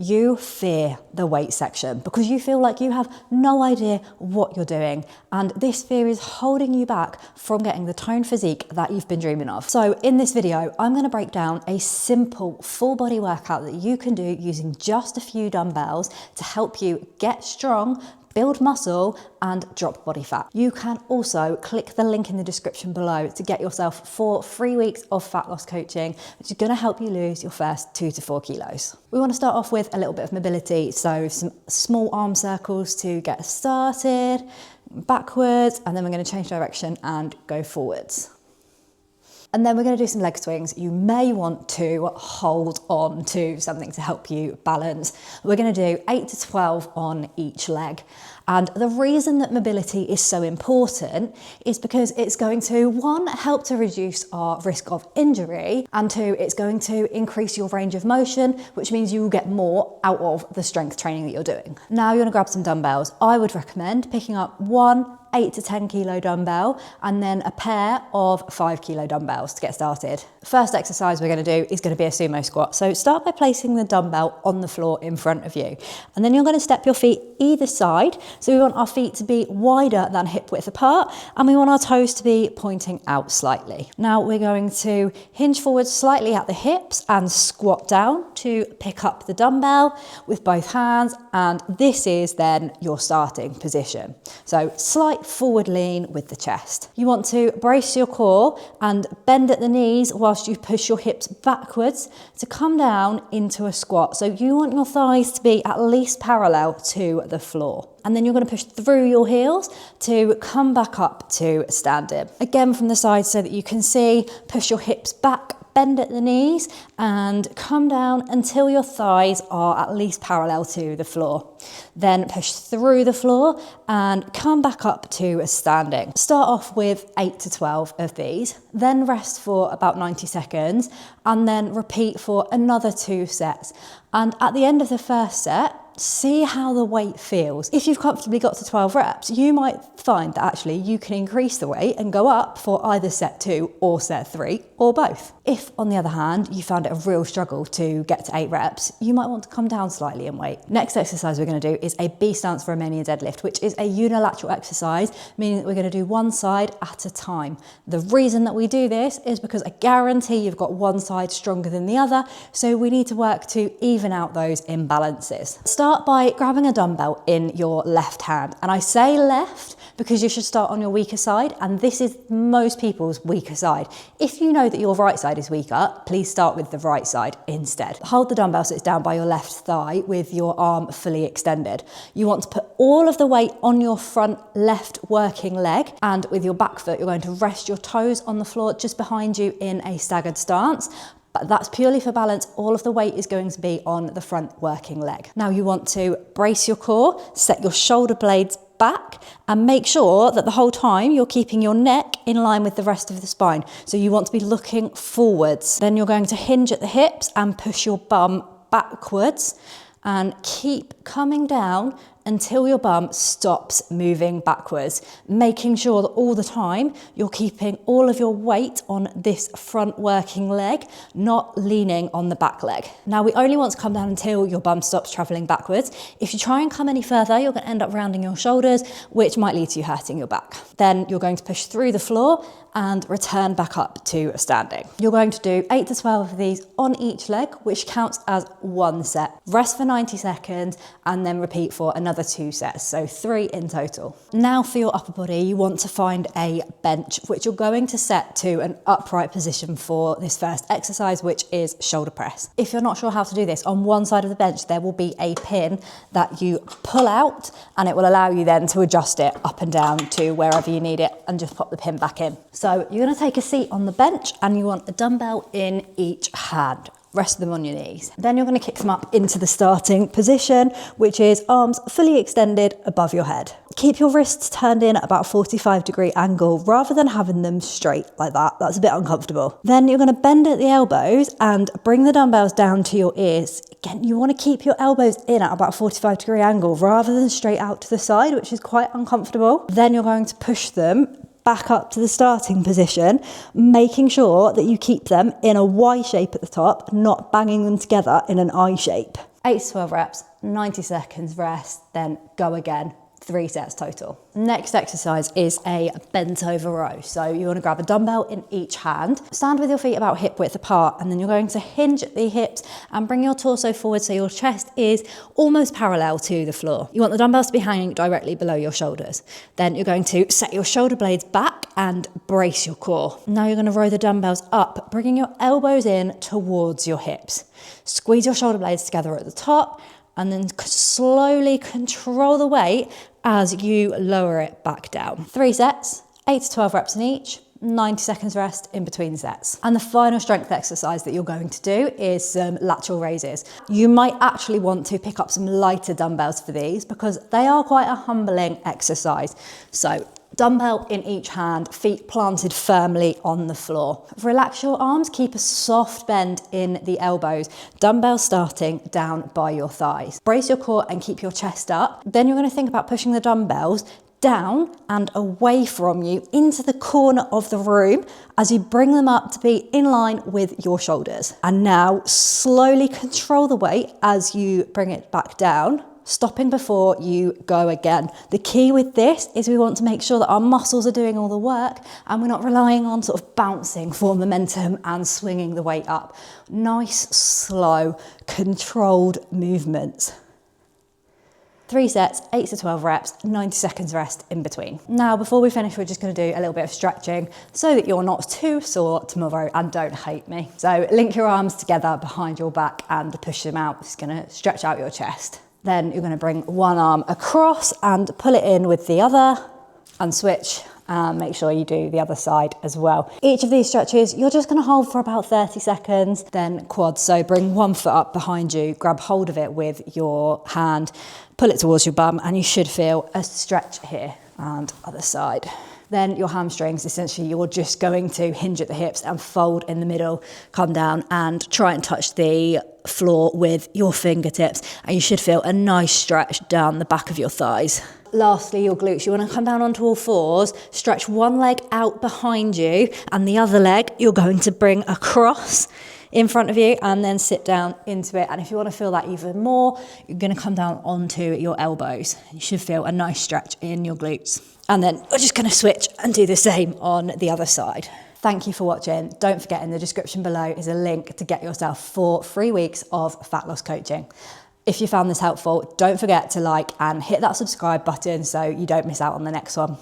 You fear the weight section because you feel like you have no idea what you're doing, and this fear is holding you back from getting the toned physique that you've been dreaming of. So in this video, I'm going to break down a simple full body workout that you can do using just a few dumbbells to help you get strong, build muscle and drop body fat. You can also click the link in the description below to get yourself 4 free weeks of fat loss coaching, which is going to help you lose your first 2 to 4 kilos. We want to start off with a little bit of mobility, so some small arm circles to get started, backwards, and then we're going to change direction and go forwards. And then we're going to do some leg swings. You may want to hold on to something to help you balance. We're going to do 8 to 12 on each leg. And the reason that mobility is so important is because it's going to, 1, help to reduce our risk of injury, and 2, it's going to increase your range of motion, which means you will get more out of the strength training that you're doing. Now you're going to grab some dumbbells. I would recommend picking up 1 8 to 10 kilo dumbbell and then a pair of 5 kilo dumbbells to get started. First exercise we're going to do is going to be a sumo squat. So start by placing the dumbbell on the floor in front of you, and then you're going to step your feet either side. So we want our feet to be wider than hip width apart, and we want our toes to be pointing out slightly. Now we're going to hinge forward slightly at the hips and squat down to pick up the dumbbell with both hands, and this is then your starting position. So slight forward lean with the chest. You want to brace your core and bend at the knees whilst you push your hips backwards to come down into a squat. So you want your thighs to be at least parallel to the floor. And then you're going to push through your heels to come back up to standing. Again from the side so that you can see, push your hips back, bend at the knees and come down until your thighs are at least parallel to the floor. Then push through the floor and come back up to standing. Start off with 8 to 12 of these, then rest for about 90 seconds and then repeat for another 2 sets. And at the end of the first set, see how the weight feels. If you've comfortably got to 12 reps, you might find that actually you can increase the weight and go up for either set 2 or set 3 or both. If, on the other hand, you found it a real struggle to get to 8 reps, you might want to come down slightly in weight. Next exercise we're going to do is a B stance Romanian deadlift, which is a unilateral exercise, meaning that we're going to do one side at a time. The reason that we do this is because I guarantee you've got one side stronger than the other, so we need to work to even out those imbalances. Start by grabbing a dumbbell in your left hand, and I say left because you should start on your weaker side, and this is most people's weaker side. If you know that your right side is weaker, please start with the right side instead. Hold the dumbbell so it's down by your left thigh with your arm fully extended. You want to put all of the weight on your front left working leg, and with your back foot you're going to rest your toes on the floor just behind you in a staggered stance. But that's purely for balance. All of the weight is going to be on the front working leg. Now you want to brace your core, set your shoulder blades back and make sure that the whole time you're keeping your neck in line with the rest of the spine. So you want to be looking forwards. Then you're going to hinge at the hips and push your bum backwards and keep coming down until your bum stops moving backwards, making sure that all the time you're keeping all of your weight on this front working leg, not leaning on the back leg. Now we only want to come down until your bum stops traveling backwards. If you try and come any further, you're going to end up rounding your shoulders, which might lead to you hurting your back. Then you're going to push through the floor and return back up to standing. You're going to do 8 to 12 of these on each leg, which counts as 1 set. Rest for 90 seconds and then repeat for another 2 sets, so 3 in total. Now for your upper body, you want to find a bench, which you're going to set to an upright position for this first exercise, which is shoulder press. If you're not sure how to do this, on one side of the bench there will be a pin that you pull out and it will allow you then to adjust it up and down to wherever you need it and just pop the pin back in. So you're going to take a seat on the bench and you want a dumbbell in each hand. Rest them on your knees. Then you're going to kick them up into the starting position, which is arms fully extended above your head. Keep your wrists turned in at about 45-degree angle rather than having them straight like that. That's a bit uncomfortable. Then you're going to bend at the elbows and bring the dumbbells down to your ears. Again, you want to keep your elbows in at about 45-degree angle rather than straight out to the side, which is quite uncomfortable. Then you're going to push them back up to the starting position, making sure that you keep them in a Y shape at the top, not banging them together in an I shape. 8 to 12 reps, 90 seconds rest, then go again. 3 sets total. Next exercise is a bent over row. So you want to grab a dumbbell in each hand, stand with your feet about hip width apart, and then you're going to hinge at the hips and bring your torso forward so your chest is almost parallel to the floor. You want the dumbbells to be hanging directly below your shoulders. Then you're going to set your shoulder blades back and brace your core. Now you're going to row the dumbbells up, bringing your elbows in towards your hips. Squeeze your shoulder blades together at the top, and then slowly control the weight as you lower it back down. 3 sets, 8 to 12 reps in each, 90 seconds rest in between sets. And the final strength exercise that you're going to do is some lateral raises. You might actually want to pick up some lighter dumbbells for these because they are quite a humbling exercise. So dumbbell in each hand, feet planted firmly on the floor. Relax your arms, keep a soft bend in the elbows, dumbbells starting down by your thighs. Brace your core and keep your chest up. Then you're going to think about pushing the dumbbells down and away from you into the corner of the room as you bring them up to be in line with your shoulders. And now slowly control the weight as you bring it back down, stopping before you go again. The key with this is we want to make sure that our muscles are doing all the work and we're not relying on sort of bouncing for momentum and swinging the weight up. Nice, slow, controlled movements. 3 sets, 8 to 12 reps, 90 seconds rest in between. Now, before we finish, we're just gonna do a little bit of stretching so that you're not too sore tomorrow and don't hate me. So link your arms together behind your back and push them out. It's gonna stretch out your chest. Then you're gonna bring one arm across and pull it in with the other and switch. Make sure you do the other side as well. Each of these stretches, you're just gonna hold for about 30 seconds, then quads. So bring one foot up behind you, grab hold of it with your hand, pull it towards your bum, and you should feel a stretch here, and other side. Then your hamstrings, essentially you're just going to hinge at the hips and fold in the middle, come down and try and touch the floor with your fingertips, and you should feel a nice stretch down the back of your thighs. Lastly, your glutes. You want to come down onto all fours, stretch one leg out behind you, and the other leg you're going to bring across in front of you and then sit down into it. And if you want to feel that even more, you're going to come down onto your elbows. You should feel a nice stretch in your glutes. And then we're just going to switch and do the same on the other side. Thank you for watching. Don't forget, in the description below is a link to get yourself 4 free weeks of fat loss coaching. If you found this helpful, don't forget to like and hit that subscribe button so you don't miss out on the next one.